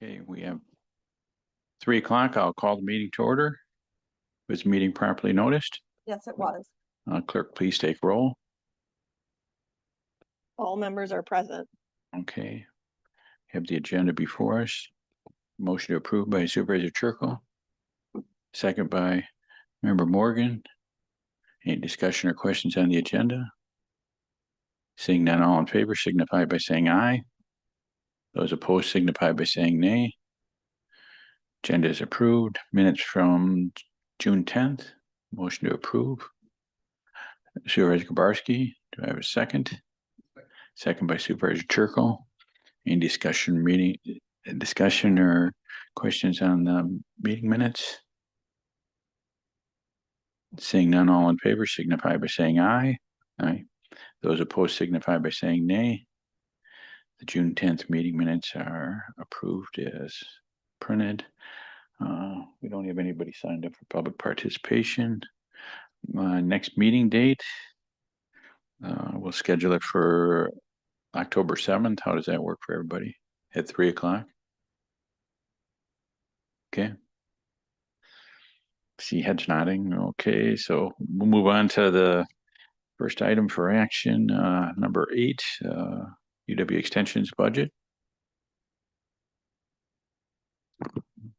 Okay, we have 3 o'clock. I'll call the meeting to order. Was meeting properly noticed? Yes, it was. Clerk, please take roll. All members are present. Okay. Have the agenda before us. Motion to approve by Supervisor Churko. Second by Member Morgan. Any discussion or questions on the agenda? Seeing none, all in favor signify by saying aye. Those opposed signify by saying nay. Agenda is approved. Minutes from June 10th. Motion to approve. Supervisor Kubarski, do I have a second? Second by Supervisor Churko. Any discussion or questions on the meeting minutes? Seeing none, all in favor signify by saying aye. Aye. Those opposed signify by saying nay. The June 10th meeting minutes are approved as printed. We don't have anybody signed up for public participation. Next meeting date, we'll schedule it for October 7th. How does that work for everybody? At 3 o'clock? Okay. See heads nodding. Okay, so we'll move on to the first item for action, number 8, UW Extension's budget.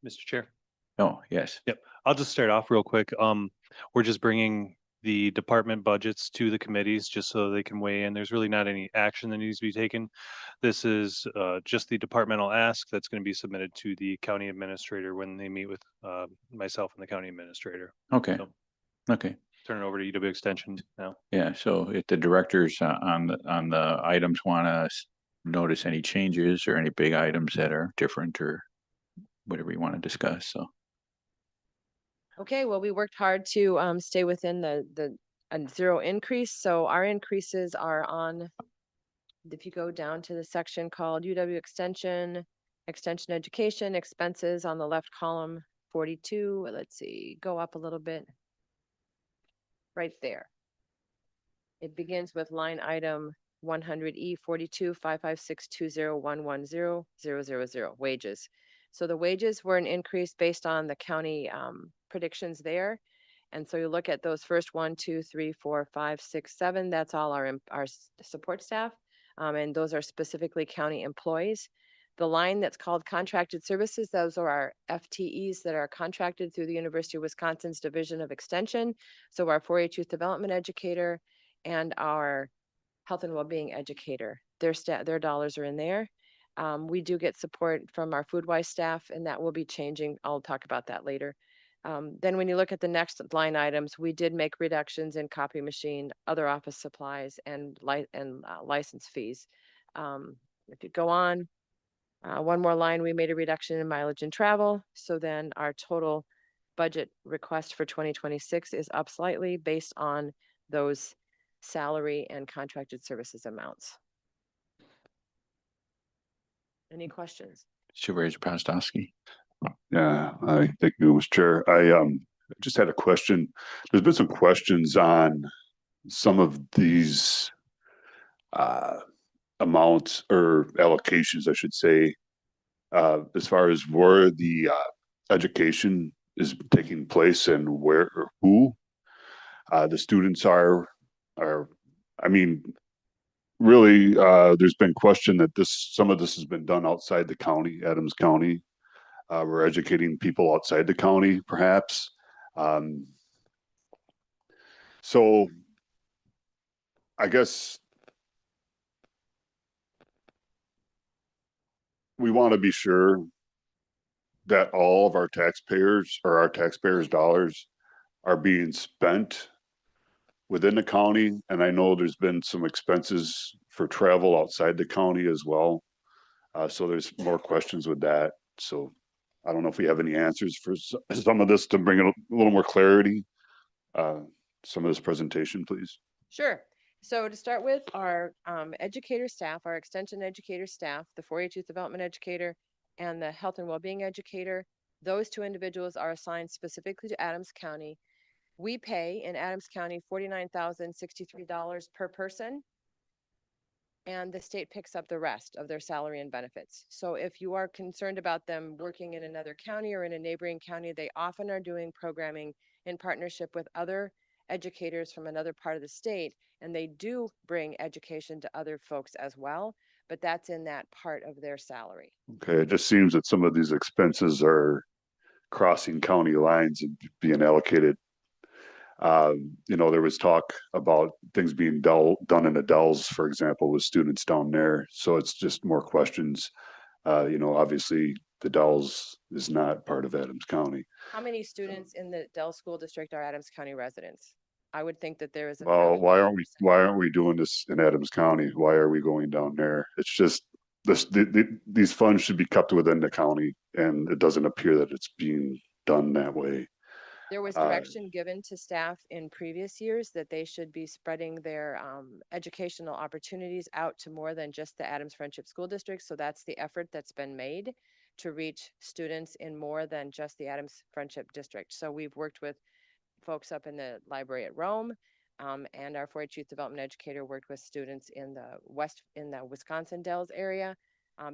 Mr. Chair. Oh, yes. Yep. I'll just start off real quick. We're just bringing the department budgets to the committees just so they can weigh in. There's really not any action that needs to be taken. This is just the departmental ask that's going to be submitted to the county administrator when they meet with myself and the county administrator. Okay. So, okay. turn it over to UW Extension now. Yeah. So if the directors on the items want to notice any changes or any big items that are different or whatever you want to discuss. So. Okay, well, we worked hard to stay within the zero increase. So our increases are on, if you go down to the section called UW Extension Education expenses on the left column 42. Let's see, go up a little bit. Right there. It begins with line item 100E 42 55620 110 000 wages. So the wages were an increase based on the county predictions there. And so you look at those first 1, 2, 3, 4, 5, 6, 7, that's all our support staff. And those are specifically county employees. The line that's called contracted services, those are our FTEs that are contracted through the University of Wisconsin's Division of Extension. So our 4-H youth development educator and our health and well-being educator, their dollars are in there. We do get support from our FoodWise staff, and that will be changing. I'll talk about that later. Then when you look at the next line items, we did make reductions in copy machine, other office supplies, and license fees. If you go on, one more line, we made a reduction in mileage and travel. So then our total budget request for 2026 is up slightly based on those salary and contracted services amounts. Any questions? Supervisor Postowski. Yeah, I think it was Chair. I just had a question. There's been some questions on some of these amounts or allocations, I should say, as far as where the education is taking place and where or who the students are. I mean, really, there's been question that some of this has been done outside the county, Adams County. We're educating people outside the county, perhaps. So I guess we want to be sure that all of our taxpayers or our taxpayers' dollars are being spent within the county. And I know there's been some expenses for travel outside the county as well. So there's more questions with that. So I don't know if we have any answers for some of this to bring it a little more clarity. Some of this presentation, please. Sure. So to start with, our educator staff, our extension educator staff, the 4-H youth development educator and the health and well-being educator, those two individuals are assigned specifically to Adams County. We pay in Adams County $49,063 per person. and the state picks up the rest of their salary and benefits. So if you are concerned about them working in another county or in a neighboring county, they often are doing programming in partnership with other educators from another part of the state, and they do bring education to other folks as well, but that's in that part of their salary. Okay, it just seems that some of these expenses are crossing county lines and being allocated. There was talk about things being done in the Dells, for example, with students down there. So it's just more questions. Obviously the Dells is not part of Adams County. How many students in the Dell School District are Adams County residents? I would think that there is a. Well, fairly why high aren't we percentage. doing this in Adams County? Why are we going down there? It's just these funds should be kept within the county, and it doesn't appear that it's being done that way. There was Uh, direction given to staff in previous years that they should be spreading their educational opportunities out to more than just the Adams Friendship School District. So that's the effort that's been made to reach students in more than just the Adams Friendship District. So we've worked with folks up in the library at Rome, and our 4-H youth development educator worked with students in the Wisconsin Dells area,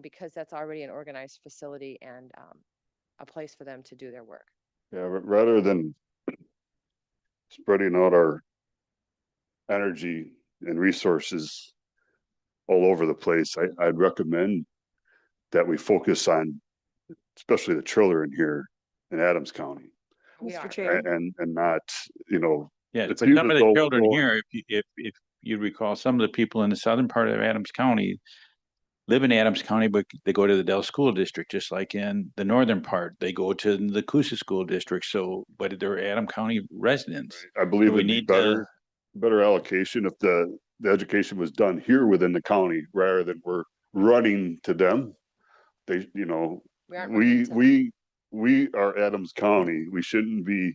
because that's already an organized facility and a place for them to do their work. Yeah, rather than spreading out our energy and resources all over the place, I'd recommend that we focus on, especially the children here in Adams County, We are. Mr. Chair. and not, Yeah, It but seems some of as the though we're children going- here, if you recall, some of the people in the southern part of Adams County live in Adams County, but they go to the Dell School District, just like in the northern part, they go to the Coosa School District. So, but they're Adams County residents. I believe So we it'd be need to- better allocation if the education was done here within the county rather than we're running to them. They, We aren't we, running to them. we are Adams County. We shouldn't be,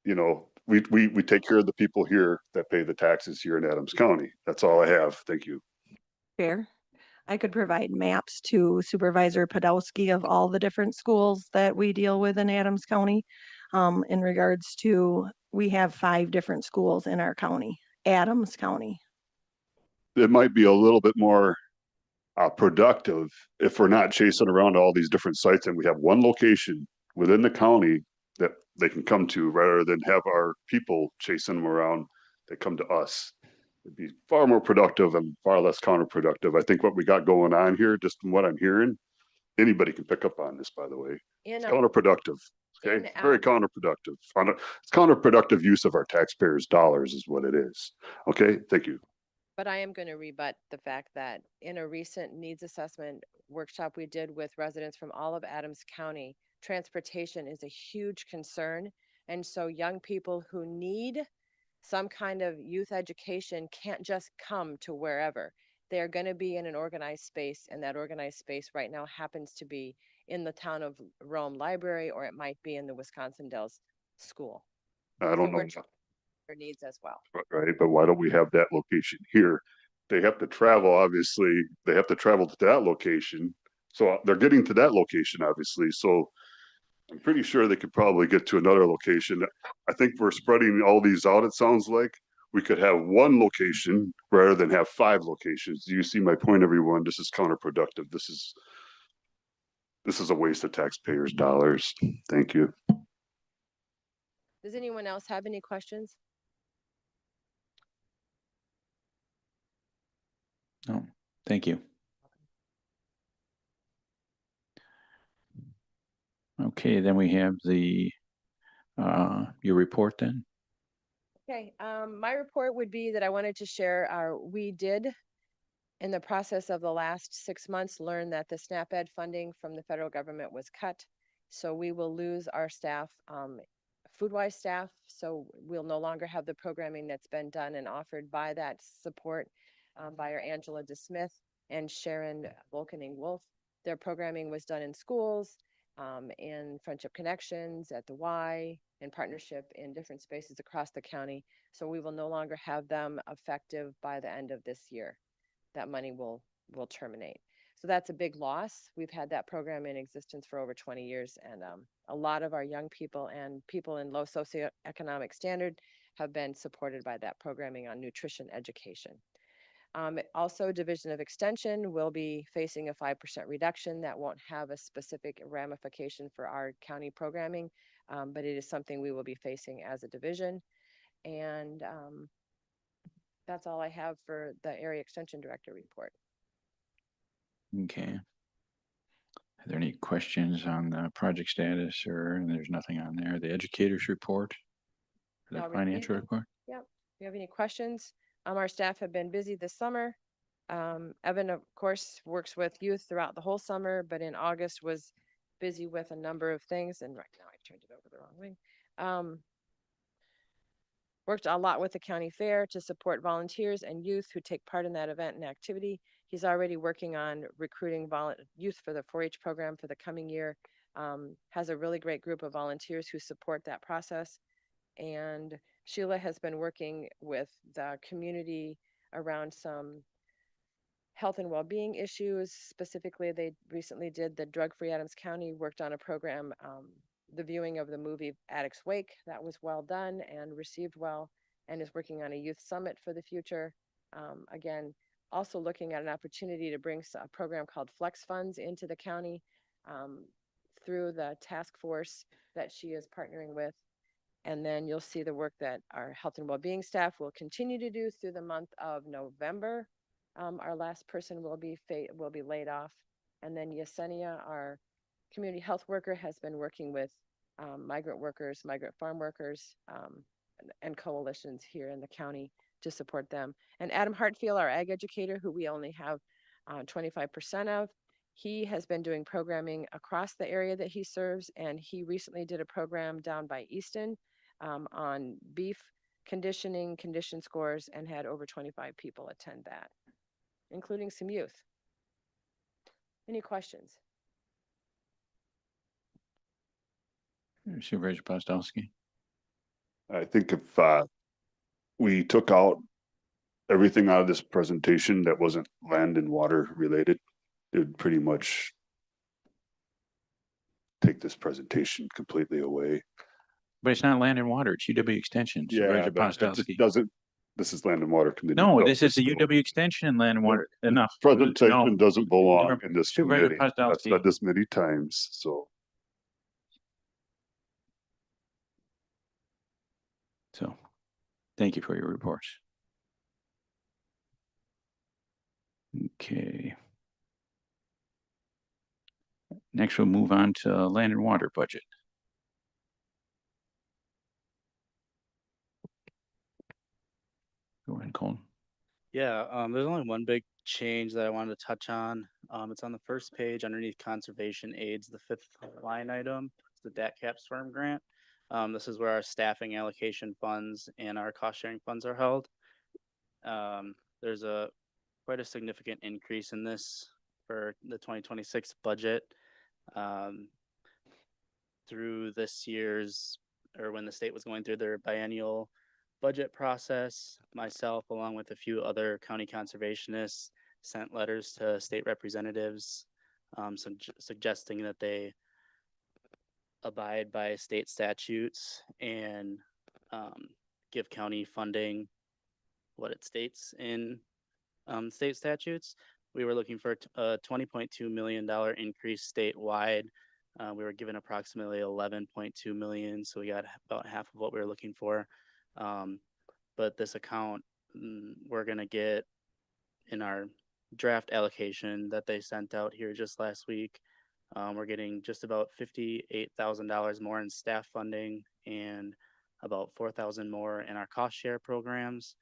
we take care of the people here that pay the taxes here in Adams County. That's all I have. Thank you. Chair. I could provide maps to Supervisor Podolsky of all the different schools that we deal with in Adams County. In regards to, we have 5 different schools in our county, Adams County. It might be a little bit more productive if we're not chasing around all these different sites and we have one location within the county that they can come to rather than have our people chasing them around that come to us. It'd be far more productive and far less counterproductive. I think what we got going on here, just from what I'm hearing, anybody can pick up on this, by the way. In It's a- counterproductive. in Okay, very our- counterproductive. It's counterproductive use of our taxpayers' dollars is what it is. Okay, thank you. But I am going to rebut the fact that in a recent needs assessment workshop we did with residents from all of Adams County, transportation is a huge concern. And so young people who need some kind of youth education can't just come to wherever. They're going to be in an organized space, and that organized space right now happens to be in the town of Rome Library, or it might be in the Wisconsin Dells School. I So don't we're know. trying their needs as well. Right, but why don't we have that location here? They have to travel, obviously, they have to travel to that location. So they're getting to that location, obviously, so I'm pretty sure they could probably get to another location. I think we're spreading all these out, it sounds like. We could have one location rather than have 5 locations. Do you see my point, everyone? This is counterproductive. This is a waste of taxpayers' dollars. Thank you. Does anyone else have any questions? No, thank you. Okay, then we have your report then. Okay, my report would be that I wanted to share we did, in the process of the last 6 months, learn that the SNAP Ed funding from the federal government was cut. So we will lose our staff, FoodWise staff. So we'll no longer have the programming that's been done and offered by that support by our Angela DeSmith and Sharon Volkening-Wolf. Their programming was done in schools, in Friendship Connections, at the Y, in partnership in different spaces across the county. So we will no longer have them effective by the end of this year. That money will terminate. So that's a big loss. We've had that program in existence for over 20 years, and a lot of our young people and people in low socioeconomic standard have been supported by that programming on nutrition education. Also, Division of Extension will be facing a 5% reduction. That won't have a specific ramification for our county programming, but it is something we will be facing as a division. And that's all I have for the Area Extension Director report. Okay. Are there any questions on the project status, or there's nothing on there? The educators report? The I'll repeat financial them. report? If you have any questions, our staff have been busy this summer. Evan, of course, works with youth throughout the whole summer, but in August was busy with a number of things. And right now I turned it over the wrong way. Worked a lot with the county fair to support volunteers and youth who take part in that event and activity. He's already working on recruiting youth for the 4-H program for the coming year. Has a really great group of volunteers who support that process. And Sheila has been working with the community around some health and well-being issues. Specifically, they recently did the Drug-Free Adams County, worked on a program, the viewing of the movie Addicts Wake. That was well done and received well, and is working on a youth summit for the future. Again, also looking at an opportunity to bring a program called Flex Funds into the county through the task force that she is partnering with. And then you'll see the work that our health and well-being staff will continue to do through the month of November. Our last person will be laid off. And then Yesenia, our community health worker, has been working with migrant workers, migrant farm workers, and coalitions here in the county to support them. And Adam Hartfield, our ag educator, who we only have 25% of, he has been doing programming across the area that he serves. And he recently did a program down by Easton on beef conditioning, condition scores, and had over 25 people attend that, including some youth. Any questions? Supervisor Postowski? I think if we took out everything out of this presentation that wasn't land and water related, it would pretty much take this presentation completely away. But it's not land and water, it's UW Extension, Supervisor But it Postowski. just doesn't, this is land and water committee. No, stuff, this is the so UW Extension and land and water. Enough. Presentation No. doesn't belong in this Supervisor committee. I've Postowski. said this many times, so. So, thank you for your reports. Okay. Next, we'll move on to land and water budget. Go ahead, Colin. Yeah, there's only one big change that I wanted to touch on. It's on the first page underneath conservation aids, the 5th line item, the DATCAP SWIRM grant. This is where our staffing allocation funds and our cost sharing funds are held. There's quite a significant increase in this for the 2026 budget. Through this year's, or when the state was going through their biennial budget process, myself, along with a few other county conservationists, sent letters to state representatives suggesting that they abide by state statutes and give county funding what it states in state statutes. We were looking for a $20.2 million increase statewide. We were given approximately 11.2 million, so we got about half of what we were looking for. But this account, we're gonna get in our draft allocation that they sent out here just last week. We're getting just about $58,000 more in staff funding and about 4,000 more in our cost share programs.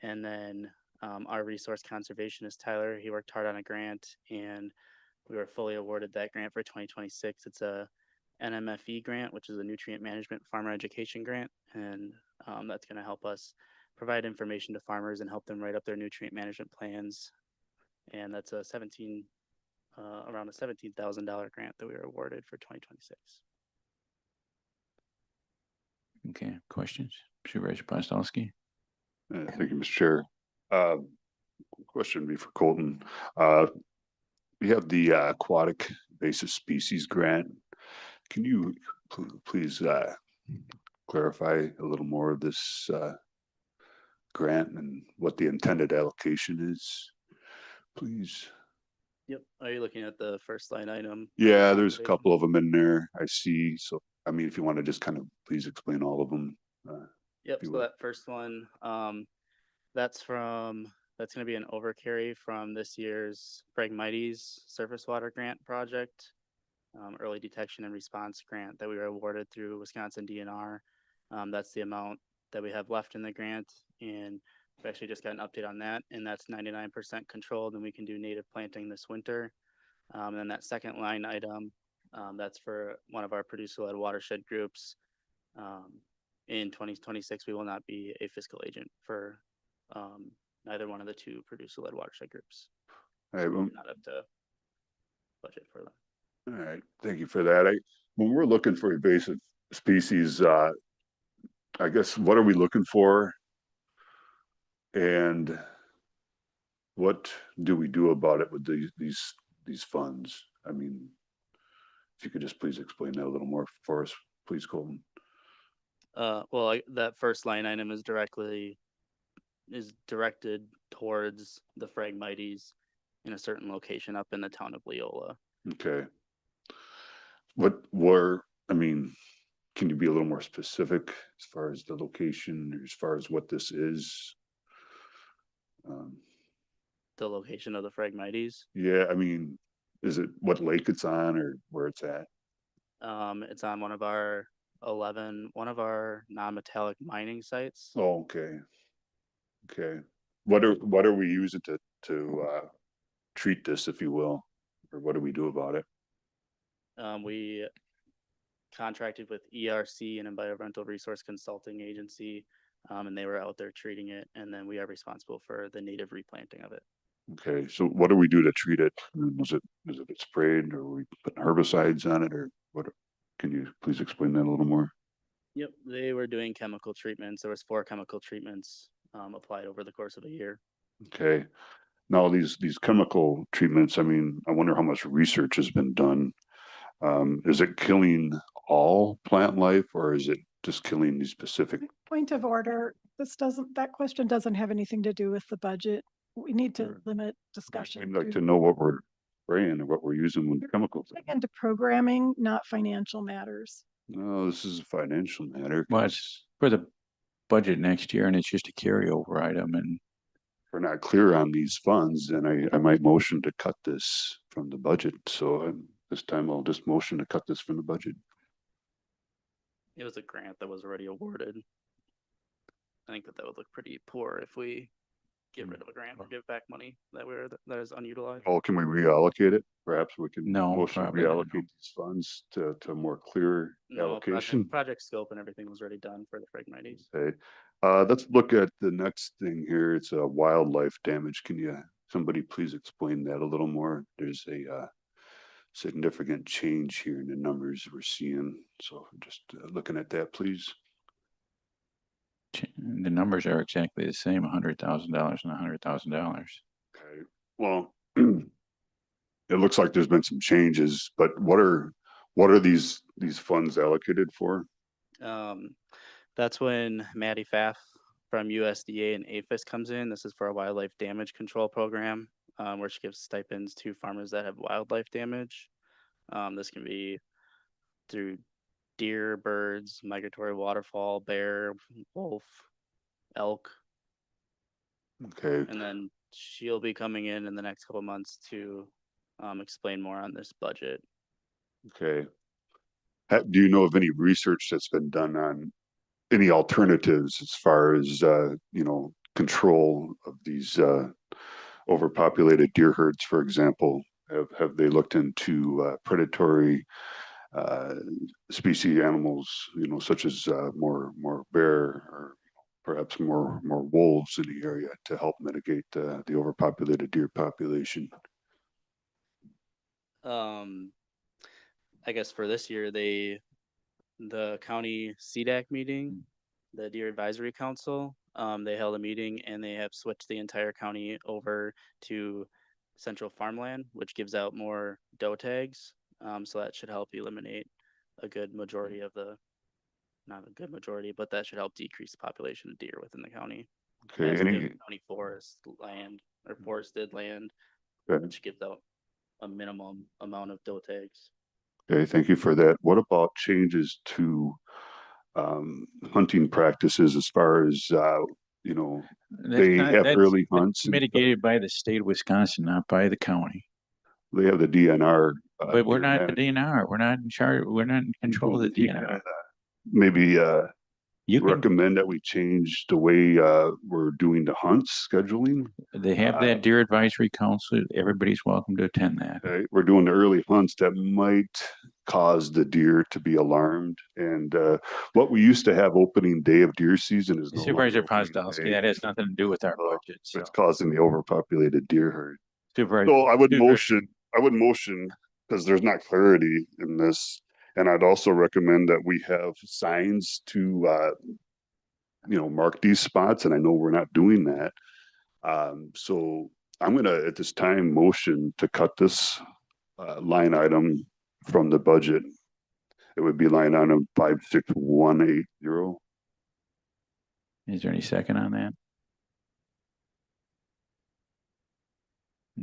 And then our resource conservationist, Tyler, he worked hard on a grant and we were fully awarded that grant for 2026. It's a NMFE grant, which is a nutrient management farmer education grant. And that's going to help us provide information to farmers and help them write up their nutrient management plans. And that's around a $17,000 grant that we were awarded for 2026. Okay, questions? Supervisor Postowski? Thank you, Mr. Chair. Question would be for Colton. We have the aquatic invasive species grant. Can you please clarify a little more of this grant and what the intended allocation is, please? Yep. Are you looking at the first line item? Yeah, there's a Conservation? couple of them in there I see. So, I mean, if you want to just kind of please explain all of them. Yep, you so would. that first one, that's gonna be an overcarry from this year's Phragmites Surface Water Grant Project. Early detection and response grant that we were awarded through Wisconsin DNR. That's the amount that we have left in the grant, and we actually just got an update on that, and that's 99% controlled, and we can do native planting this winter. And then that second line item, that's for one of our producer-led watershed groups. In 2026, we will not be a fiscal agent for neither one of the two producer-led watershed groups. All right, We do not have to budget for them. all right, thank you for that. When we're looking for invasive species, I guess, what are we looking for? And what do we do about it with these funds? I mean, if you could just please explain that a little more for us, please, Colton. That first line item is directed towards the Phragmites in a certain location up in the town of Leola. Okay. I mean, can you be a little more specific as far as the location, or as far as what this is? The location of the Phragmites. Yeah, I mean, is it what lake it's on or where it's at? It's on one of our non-metallic mining sites. Oh, okay. Okay. What are we using to treat this, if you will? Or what do we do about it? We contracted with ERC, an environmental resource consulting agency, and they were out there treating it, and then we are responsible for the native replanting of it. Okay, so what do we do to treat it? Is it sprayed, or we put herbicides on it, or what? Can you please explain that a little more? Yep, they were doing chemical treatments. There was 4 chemical treatments applied over the course of a year. Okay. Now these chemical treatments, I mean, I wonder how much research has been done. Is it killing all plant life, or is it just killing these specific? Point of order, that question doesn't have anything to do with the budget. We need to Sure. limit discussion. I'd like to know what we're spraying and what we're using with the chemicals. Into programming, not financial matters. No, this is a financial matter. Well, it's for the budget next year and it's just a carryover item and We're not clear on these funds, and I might motion to cut this from the budget. So this time I'll just motion to cut this from the budget. It was a grant that was already awarded. I think that would look pretty poor if we get rid of a grant or give back money that is unutilized. Oh, can we reallocate it? Perhaps we can No, motion to probably not, no. reallocate these funds to a more clear No, allocation. project scope and everything was already done for the Phragmites. Okay, let's look at the next thing here. It's a wildlife damage. Can somebody please explain that a little more? There's a significant change here in the numbers we're seeing. So just looking at that, please. the numbers are exactly the same, $100,000 and $100,000. Okay, well, it looks like there's been some changes, but what are these funds allocated for? That's when Maddie Pfaff from USDA and APHIS comes in. This is for a wildlife damage control program, where she gives stipends to farmers that have wildlife damage. This can be through deer, birds, migratory waterfowl, bear, wolf, elk, Okay, and then she'll be coming in the next couple months to explain more on this budget. okay. Do you know of any research that's been done on any alternatives as far as, control of these overpopulated deer herds, for example? Have they looked into predatory species animals, such as more bear, or perhaps more wolves in the area to help mitigate the overpopulated deer population? I guess for this year, the county CDAC meeting, the Deer Advisory Council, they held a meeting and they have switched the entire county over to central farmland, which gives out more doe tags. So that should help eliminate a good majority of not a good majority, but that should help decrease the population of deer within the county. Okay, as the any, county forest land or forested land, okay, which gives out a minimum amount of doe tags. okay, thank you for that. What about changes to hunting practices as far as, you know, they have early hunts and stuff. Mitigated by the state of Wisconsin, not by the county. They have the DNR. But we're deer not the management. DNR. We're not in charge. We're not in control of the You DNR. can, maybe You can, recommend that we change the way we're doing the hunt scheduling. they have that deer advisory council. Everybody's welcome to attend that. Okay, we're doing the early hunts that might cause the deer to be alarmed. And what we used to have opening day of deer season is no longer Supervisor opening Pozdolski, day. that has nothing to do with our budget. So It's causing the overpopulated deer herd. Supervisor, So I would Supervisor- motion, because there's not clarity in this. And I'd also recommend that we have signs to, mark these spots, and I know we're not doing that. So I'm gonna, at this time, motion to cut this line item from the budget. It would be line item 56180. Is there any second on that?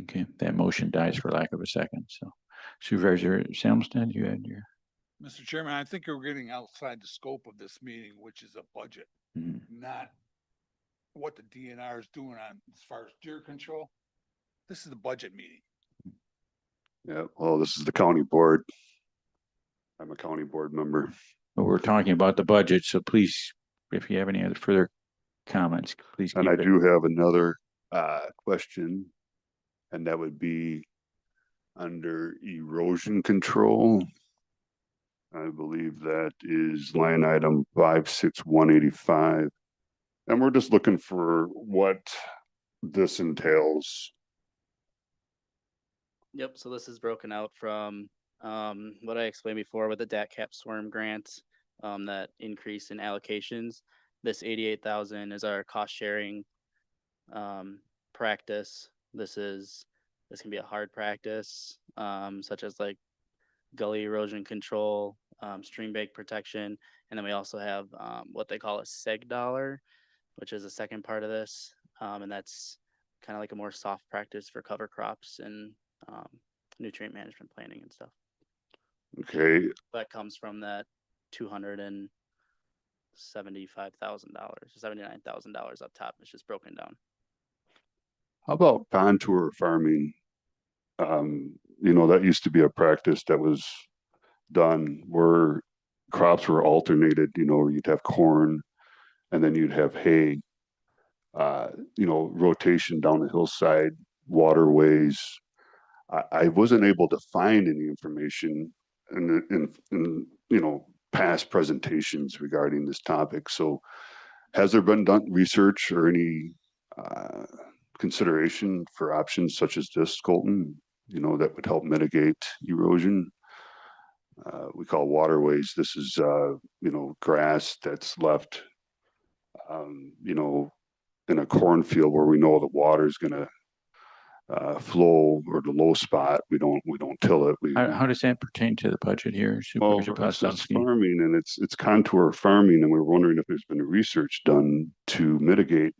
Okay, that motion dies for lack of a second. So Supervisor Selmstad, you had your. Mr. Chairman, I think we're getting outside the scope of this meeting, which is a budget, Mhm. not what the DNR is doing on as far as deer control. This is a budget meeting. Yeah, well, this is the county board. I'm a county board member. But we're talking about the budget, so please, if you have any other further comments, please keep And I it. do have another question, and that would be under erosion control. I believe that is line item 56185. And we're just looking for what this entails. Yep, so this is broken out from what I explained before with the DAT cap swarm grant, that increase in allocations. This 88,000 is our cost sharing practice. This can be a hard practice, such as like gully erosion control, stream bank protection, and then we also have what they call a seg dollar, which is the second part of this, and that's kind of like a more soft practice for cover crops and nutrient management planning and stuff. Okay, That comes from that $275,000, $79,000 up top. It's just broken down. how about contour farming? That used to be a practice that was done where crops were alternated, you'd have corn and then you'd have hay, rotation down the hillside, waterways. I wasn't able to find any information in past presentations regarding this topic. So has there been done research or any consideration for options such as this, Colton, that would help mitigate erosion? We call waterways. This is, grass that's left, in a cornfield where we know the water is going to flow, or the low spot. We don't till it. How does that pertain to the budget here, Well, Supervisor this is Pozdolski? farming, and it's contour farming, and we're wondering if there's been research done to mitigate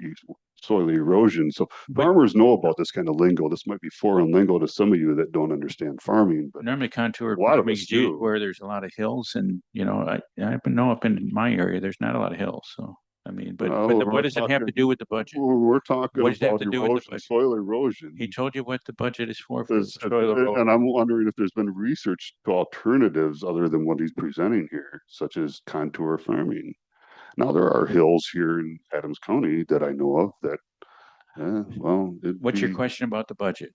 soil erosion. So farmers know about this kind of lingo. This might be foreign lingo to some of you that don't understand farming, but Normally contour a lot of farming us is used do. where there's a lot of hills and, I know up in my area, there's not a lot of hills. So, I mean, but we're what does it have to talking- do with the budget? We're talking What does that have about to do with the erosion, budget? soil erosion. He told you what the budget is for There's- soil erosion. and I'm wondering if there's been research to alternatives other than what he's presenting here, such as contour farming. Now, there are hills here in Adams County that I know of that, What's your question about the budget?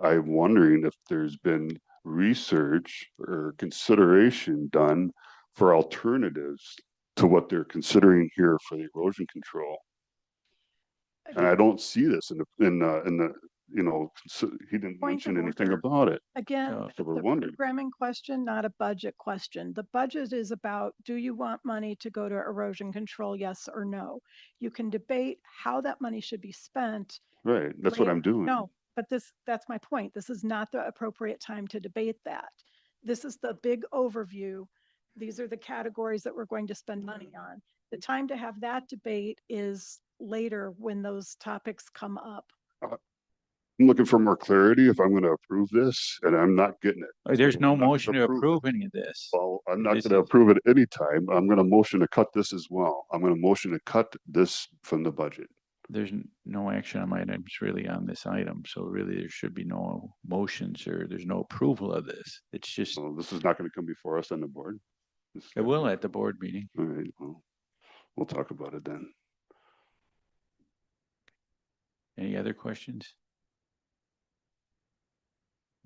I'm wondering if there's been research or consideration done for alternatives to what they're considering here for the erosion control. And I don't see this in the, he didn't Point of mention anything order. about it. Again, So it's we're a wondering. programming question, not a budget question. The budget is about, do you want money to go to erosion control, yes or no? You can debate how that money should be spent. Right, that's what later. I'm doing. No, but that's my point. This is not the appropriate time to debate that. This is the big overview. These are the categories that we're going to spend money on. The time to have that debate is later when those topics come up. I'm looking for more clarity if I'm gonna approve this, and I'm not getting it. There's no I'm not gonna motion to approve it. approve any of this. Well, I'm not This gonna is- approve it anytime. I'm gonna motion to cut this as well. I'm gonna motion to cut this from the budget. There's no action on items really on this item, so really there should be no motions or there's no approval of this. It's just, So this is not gonna come before us on the board. This is it gonna will be- at the board meeting. All right, well, we'll talk about it then. Any other questions?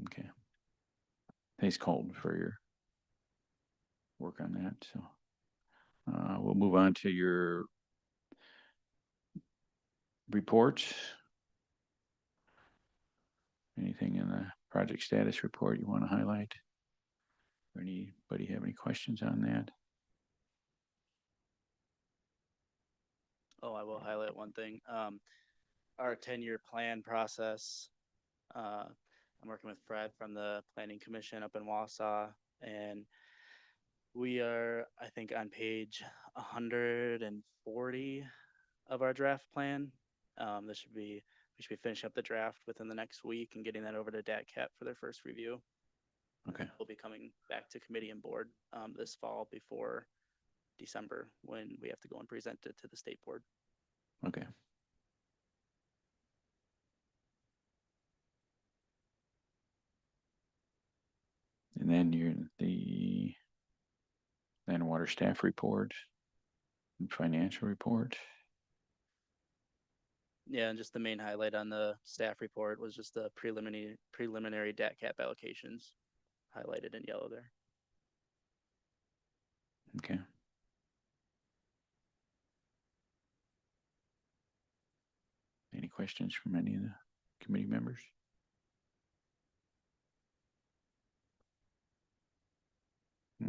Okay. Thanks, Colton, for your work on that, so. We'll move on to your reports. Anything in the project status report you want to highlight? Or anybody have any questions on that? Oh, I will highlight one thing. Our 10-year plan process. I'm working with Fred from the Planning Commission up in Wausau, and we are, I think, on page 140 of our draft plan. We should be finishing up the draft within the next week and getting that over to DATCAP for their first review. Okay, We'll be coming back to committee and board this fall before December, when we have to go and present it to the state board. okay. And then the land and water staff report and financial report. Yeah, and just the main highlight on the staff report was just the preliminary DATCAP allocations highlighted in yellow there. Okay. Any questions from any of the committee members?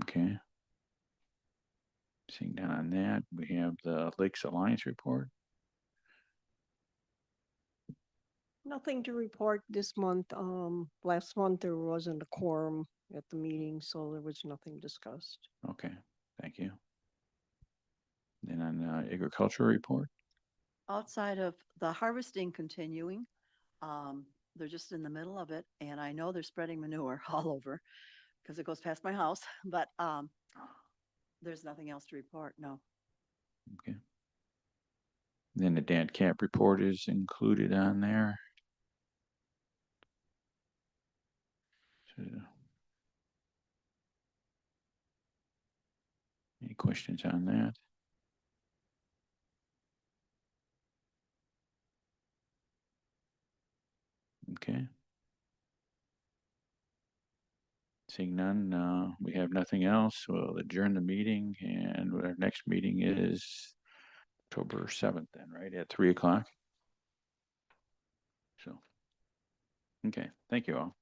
Okay. Seeing none on that, we have the Lakes Alliance report. Nothing to report this month. Last month there wasn't a quorum at the meeting, so there was nothing discussed. Okay, thank you. Then on agricultural report, Outside of the harvesting continuing, they're just in the middle of it, and I know they're spreading manure all over because it goes past my house, but there's nothing else to report, no. okay. Then the DATCAP report is included on there. So, any questions on that? Okay. Seeing none, we have nothing else. We'll adjourn the meeting, and our next meeting is October 7th then, right, at 3 o'clock? So, okay, thank you all.